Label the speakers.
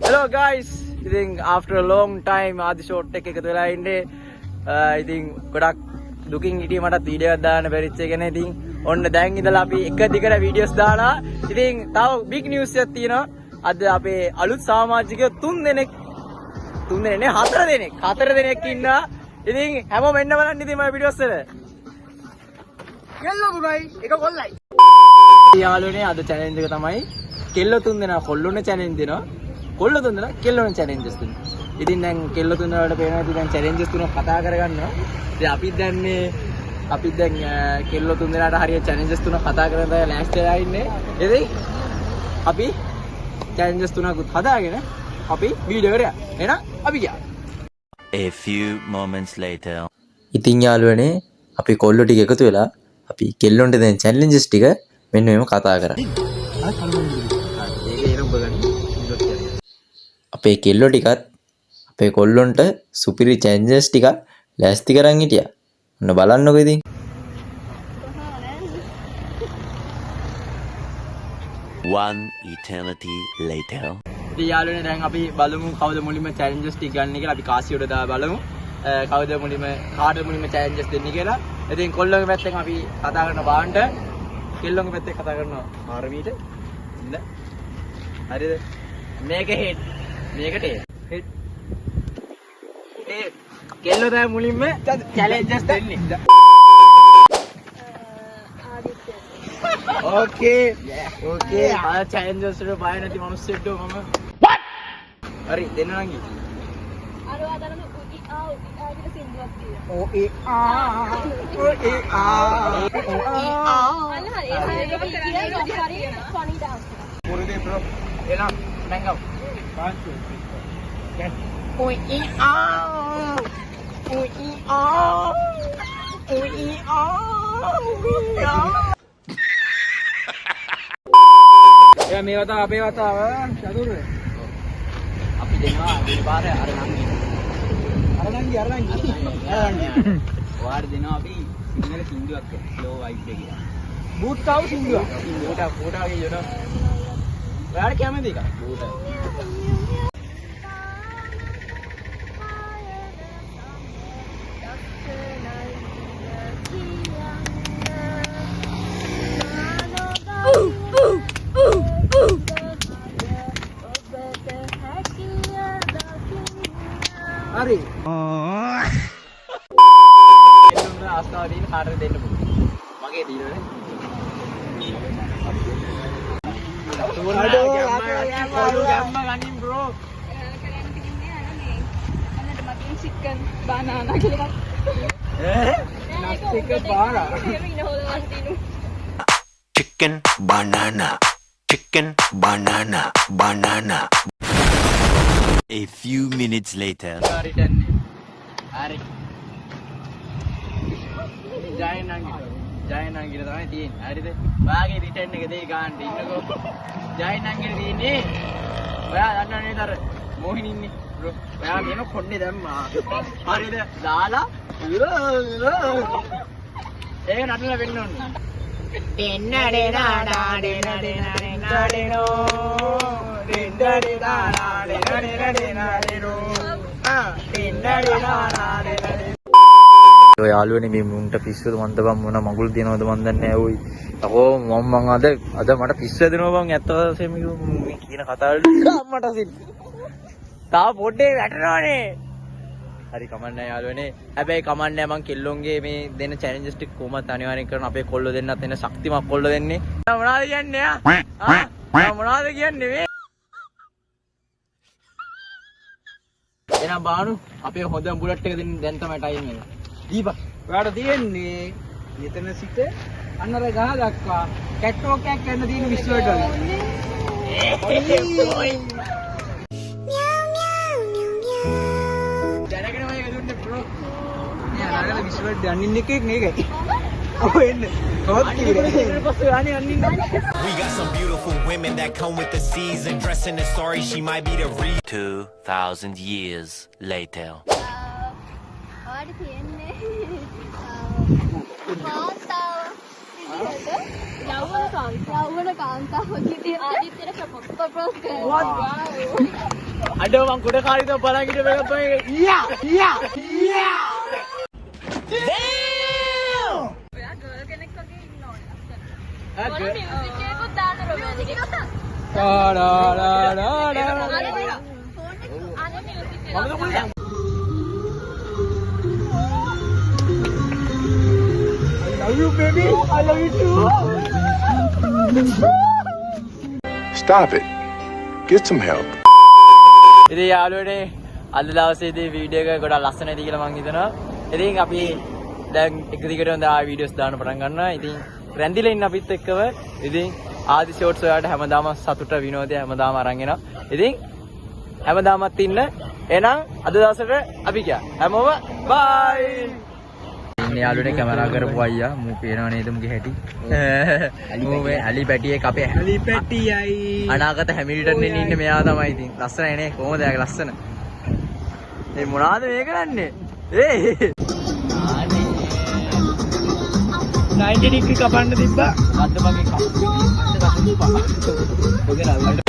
Speaker 1: Hello guys. ඉතින් after a long time ආදි short එක එකතු වෙලා ඉන්නේ. ඉතින් ගොඩක් දුකින් හිටියේ මටත් වීඩියෝ එකක් දාන්න බැරිච්ච එක නේ. ඉතින් ඔන්න දැන් ඉඳලා අපි එක දිගට වීඩියෝස් දානවා. ඉතින් තව big news එකක් තියෙනවා. අද අපේ අලුත් සමාජිකයෝ 3 දෙනෙක් නේ 4 දෙනෙක් ඉන්නවා. ඉතින් හැමෝම එන්න බලන්න ඉතින් මගේ වීඩියෝස් වල. කෙල්ලෝ තුනයි එක කොල්ලයි. යාළුවනේ අද challenge එක තමයි කෙල්ලෝ 3 දෙනා කොල්ලෝනේ challenge දෙනවා. කොල්ලෝ 3 දෙනා කෙල්ලෝනේ challenges දෙනවා. ඉතින් දැන් කෙල්ලෝ 3 වලට පේනවා ඉතින් දැන් challenges තුනක් කතා කරගන්නවා. ඉතින් අපි දැන් කෙල්ලෝ 3 දෙනාට හරිය challenges තුනක් කතා කරගෙන තමයි last වෙලා ඉන්නේ. ඉතින් අපි challenges තුනක් හදාගෙන අපි වීඩියෝ එකට යනවා. එහෙනම් අපි ගියා.
Speaker 2: A few moments later.
Speaker 3: ඉතින් යාළුවනේ අපි කොල්ලෝ ටික එකතු වෙලා අපි කෙල්ලොන්ට දැන් challenges ටික මෙන්න මෙහෙම කතා කරා. අපේ කෙල්ලෝ ටිකත් අපේ කොල්ලොන්ට සුපිරි challenges ටික ලෑස්ති කරන් හිටියා. ඔන්න බලන්නකෝ ඉතින්.
Speaker 2: One eternity later.
Speaker 1: ඉතින් යාළුවනේ දැන් අපි බලමු කවුද මුලින්ම challenges ටික ගන්න කියලා. අපි කාසියට දාලා බලමු. කවුද මුලින්ම challenges දෙන්නේ කියලා. ඉතින් කොල්ලෝගේ පැත්තෙන් අපි කතා කරන බාන්ට කෙල්ලෝගේ පැත්තෙන් කතා කරනවා ආර්මීට. ඉන්න. හරිද? මේක හෙඩ්. මේකට හෙඩ්. කෙල්ලෝ තමයි මුලින්ම challenges දෙන්නේ. Okay. ආ challenges වල බය නැති මිනිස්සුන්ට මම what? හරි දෙන්න නංගි.
Speaker 4: අර ආදරන උඩි ආ විතර සින්දුවක් තියෙනවා.
Speaker 1: අන්න හරි
Speaker 4: ඒක හරි funny dance.
Speaker 1: පුරුදේ බ්‍රෝ. එනම් නැංගව. පාන්සු. Ya මේ වතාව අපේ වතාව චතුර අපි දෙනවා මේ පාරේ අර නංගි වාර දෙනවා අපි සිංහල සින්දුවක් ස්ලෝ වයිස් එකේ බූට් කාව සින්දුවක් බූටා වගේ යන ඔයාලා කැමතිද ඒක බූටා හරි එන්න ආස්තාව දින කාටද දෙන්න පුළුවන් මගේ දිනවනේ අඩෝ ගම්ම ගනින් බ්‍රෝ
Speaker 4: කරන්න තියන්නේ අර මේ අන්නට මගෙන් chicken banana කියලා
Speaker 1: chicken banana
Speaker 2: Chicken banana. Chicken banana. Banana. A few minutes later.
Speaker 1: return hari ජය නංගිට තමයි තියෙන්නේ හරිද ඔයාගේ රිටර්න් එක දෙයි ගන්න ඉන්නකෝ ජය නංගිට තියෙන්නේ ඔයා දන්නව නේද අර මොහිනි ඉන්නේ බ්‍රෝ ඔයා මේක කොණ්ඩේ දැම්මා හරිද දාලා ඒක නටලා වෙන්න ඕනේ දෙන්නඩේ නාඩා දෙන්නඩේ නාඩේනෝ දෙන්නඩේ නාඩා දෙන්නඩේ නාඩේනෝ දෙන්නඩේ නාඩා දෙන්නඩේ
Speaker 3: ඔය යාළුවනේ මේ මුන්ට පිස්සුද මන්ද බම් මොන මගුල් දිනවද මන් දන්නේ නැහැ ඔයි. අකෝ මම අද මට පිස්සු දෙනවා බං ඇත්ත වශයෙන්ම මේ කියන කතාවල අම්මට සිල්. තාම පොඩ්ඩේ වැටෙනවනේ. හරි කමන්නේ යාළුවනේ. හැබැයි කමන්නේ මං කෙල්ලොන්ගේ මේ දෙන challenges ටික කොහොමද අනිවාර්යෙන් කරන අපේ කොල්ලෝ දෙන්නත් එන ශක්තිමත් කොල්ලෝ දෙන්නේ. මොනවද කියන්නේ මොනවද කියන්නේ මේ? එනම් බානු අපේ හොඳ බුලට් එක දෙන්න දැන් තමයි ටයිම් එක. දීපා ඔයාට තියෙන්නේ මෙතන සිට අන්න අර ගහ දක්වා කැට්වොක් එකක් යන්න තියෙන විශ්වයට වගේ. දැනගෙන මම ඒක දුන්නේ බ්‍රෝ. නෑ අරගෙන විශ්වයට යන්න එකෙක් නේකයි. ඔව් එන්න. කොහොමද කිව්වේ? ඊට පස්සේ යන්නේ යන්නේ.
Speaker 2: We got some beautiful women that come with the season. Dressing in sorry, she might be the 2,000 years later.
Speaker 4: ආඩි තියෙන්නේ යව්වන කාන්තාව විදිහට ආදිත්‍යර ප්‍රොපෝස් කරනවා.
Speaker 1: අඩෝ මං කුඩ කාරිත බලන් හිටපු එක තමයි යා
Speaker 4: ඔයා ගර්ල් කෙනෙක් වගේ ඉන්න ඕනේ.
Speaker 1: ආ,
Speaker 4: මොන මියුසික් එකකුත් දාන්න රොමැන්ටික් එකක්. අනේ මියුසික් එක.
Speaker 5: Stop it. Get some help.
Speaker 1: ඉතින් යාළුවනේ අද දවසේදී වීඩියෝ එක ගොඩක් ලස්සනයි කියලා මං හිතනවා. ඉතින් අපි දැන් එක දිගට හොඳ වීඩියෝස් දාන්න පටන් ගන්නවා. ඉතින් රැඳිලා ඉන්න අපිත් එක්කව ඉතින් ආදි ෂෝට්ස් ඔයාලට හැමදාම සතුට විනෝදය හැමදාම අරන් එනවා. ඉතින් හැමදාමත් ඉන්න. එහෙනම් අද දවසට අපි ගියා. හැමෝම බයි. ඉන්නේ යාළුවනේ කැමරා කරපු අයියා මූ පේනව නේද මුගේ හැටි. මූ මේ අලි පැටියෙක් අපේ අලි පැටියයි. අනාගත හැමිල්ටන් එකේ ඉන්නේ මෙයා තමයි ඉතින්. ලස්සනයි නේ කොහොමද යාගේ ලස්සන. ඒ මොනවාද මේ කරන්නේ? ඒ 90 ඩිග්‍රී කපන්න තිබ්බා. අද්ද මගේ කප්පු. අද්ද කප්පු. ඔගේ